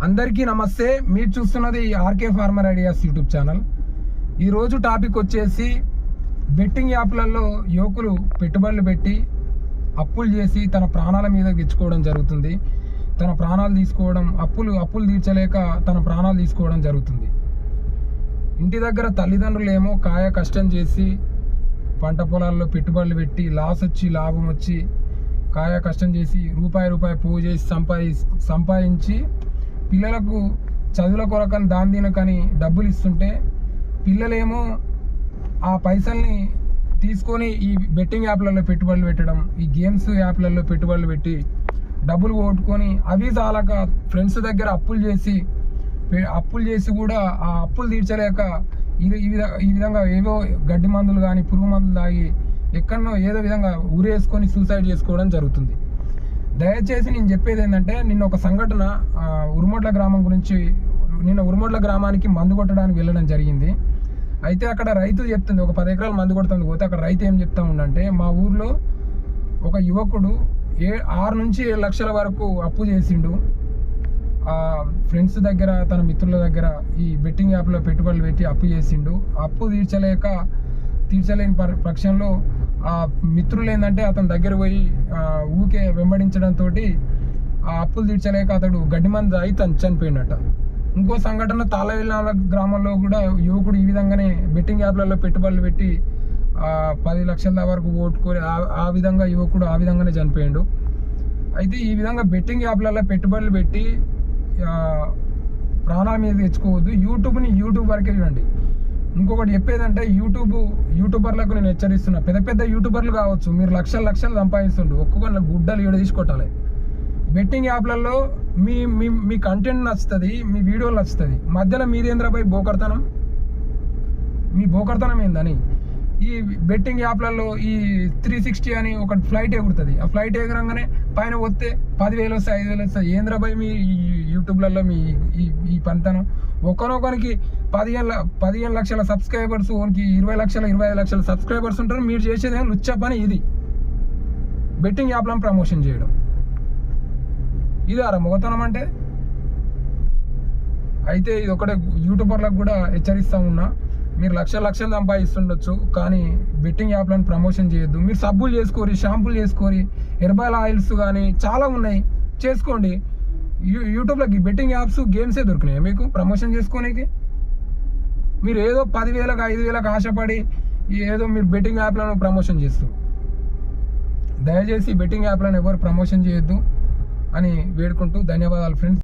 అందరికీ నమస్తే. మీరు చూస్తున్నది RK farmer ideas YouTube channel. ఈరోజు టాపిక్ వచ్చేసి బెట్టింగ్ యాప్లలో యువకులు పెట్టుబడులు పెట్టి అప్పులు చేసి తన ప్రాణాల మీద తెచ్చుకోవడం జరుగుతుంది. తన ప్రాణాలు తీసుకోవడం, అప్పులు తీర్చలేక తన ప్రాణాలు తీసుకోవడం జరుగుతుంది. ఇంటి దగ్గర తల్లిదండ్రులు ఏమో కాయ కష్టం చేసి పంట పొలాల్లో పెట్టుబడులు పెట్టి లాస్ వచ్చి లాభం వచ్చి కాయ కష్టం చేసి రూపాయి పోగు చేసి సంపాదించి పిల్లలకు చదువుల కొరకని దాని దీనకని డబ్బులు ఇస్తుంటే పిల్లలేమో ఆ పైసల్ని తీసుకొని ఈ బెట్టింగ్ యాప్లలో పెట్టుబడులు పెట్టడం, ఈ గేమ్స్ యాప్లలో పెట్టుబడులు పెట్టి డబ్బులు పోగొట్టుకొని అవి చాలక ఫ్రెండ్స్ దగ్గర అప్పులు చేసి కూడా ఆ అప్పులు తీర్చలేక ఈ విధంగా ఏవో గడ్డి మందులు కానీ పురుగు మందులు తాగి ఎక్కడనో ఏదో విధంగా ఊరేసుకొని సూసైడ్ చేసుకోవడం జరుగుతుంది. దయచేసి నేను చెప్పేది ఏంటంటే, నిన్న ఒక సంఘటన ఉరుమొడ్ల గ్రామం గురించి. నిన్న ఉరుమొడ్ల గ్రామానికి మందు కొట్టడానికి వెళ్ళడం జరిగింది. అయితే అక్కడ రైతు చెప్తుంది, ఒక 10 ఎకరాలు మందు కొడుతుంది పోతే అక్కడ రైతు ఏం చెప్తా ఉండంటే, మా ఊర్లో ఒక యువకుడు 6 నుంచి 7 లక్షల వరకు అప్పు చేసిండు. ఫ్రెండ్స్ దగ్గర తన మిత్రుల దగ్గర ఈ బెట్టింగ్ యాప్లో పెట్టుబడులు పెట్టి అప్పు చేసిండు. అప్పు తీర్చలేని పక్షంలో ఆ మిత్రులు ఏంటంటే అతని దగ్గర పోయి ఊకే వెంబడించడంతో ఆ అప్పులు తీర్చలేక అతడు గడ్డి మంది తాగి చనిపోయినట్ట. ఇంకో సంఘటన తాళవిల్లాల గ్రామంలో కూడా యువకుడు ఈ విధంగానే బెట్టింగ్ యాప్లలో పెట్టుబడులు పెట్టి 10 లక్షల వరకు ఓటుకొని ఆ విధంగా యువకుడు ఆ విధంగానే చనిపోయాడు. అయితే ఈ విధంగా బెట్టింగ్ యాప్లలో పెట్టుబడులు పెట్టి ప్రాణాల మీద తెచ్చుకోవద్దు. యూట్యూబ్ వరకే చూడండి. ఇంకొకటి చెప్పేదంటే, యూట్యూబర్లకు నేను హెచ్చరిస్తున్నా. పెద్ద యూట్యూబర్లు కావచ్చు, మీరు లక్షలు సంపాదిస్తుండ్రు, ఒక్కొక్క గుడ్డలు ఏడు తీసుకొట్టాలి. బెట్టింగ్ యాప్లలో మీ కంటెంట్ నచ్చుతుంది, మీ వీడియోలు నచ్చుతుంది, మధ్యలో మీదేంద్రపై మీ బోకర్తనం ఏందని ఈ బెట్టింగ్ యాప్లలో ఈ 360 అని ఒక ఫ్లైట్ ఎగురుతుంది. ఆ ఫ్లైట్ ఎగరంగానే పైన వస్తే 10,000 వస్తాయి, 5,000 వస్తాయి. ఏంద్రపై మీ యూట్యూబ్లలో మీ ఈ పంతనం. ఒకరికి 15 లక్షల సబ్స్క్రైబర్స్, ఓనికి 25 లక్షల సబ్స్క్రైబర్స్ ఉంటారు. మీరు చేసేది లుచ్చ పని ఇది, బెట్టింగ్ యాప్లను ప్రమోషన్ చేయడం. ఇది మొగతనం అంటే. అయితే ఇది ఒకటే యూట్యూబర్లకు కూడా హెచ్చరిస్తూ ఉన్నా, మీరు లక్షలు సంపాదిస్తుండొచ్చు, కానీ బెట్టింగ్ యాప్లను ప్రమోషన్ చేయొద్దు. మీరు సబ్బులు చేసుకోరి, షాంపూలు చేసుకోరి, హెర్బల్ ఆయిల్స్ కానీ చాలా ఉన్నాయి, చేసుకోండి. యూట్యూబ్లోకి బెట్టింగ్ యాప్స్ గేమ్సే దొరికినాయి మీకు ప్రమోషన్ చేసుకోనికి. మీరు ఏదో 10,000 5,000 ఆశపడి ఏదో మీరు బెట్టింగ్ యాప్లను ప్రమోషన్ చేస్తారు. దయచేసి బెట్టింగ్ యాప్లను ఎవరు ప్రమోషన్ చేయొద్దు అని వేడుకుంటూ ధన్యవాదాలు ఫ్రెండ్స్.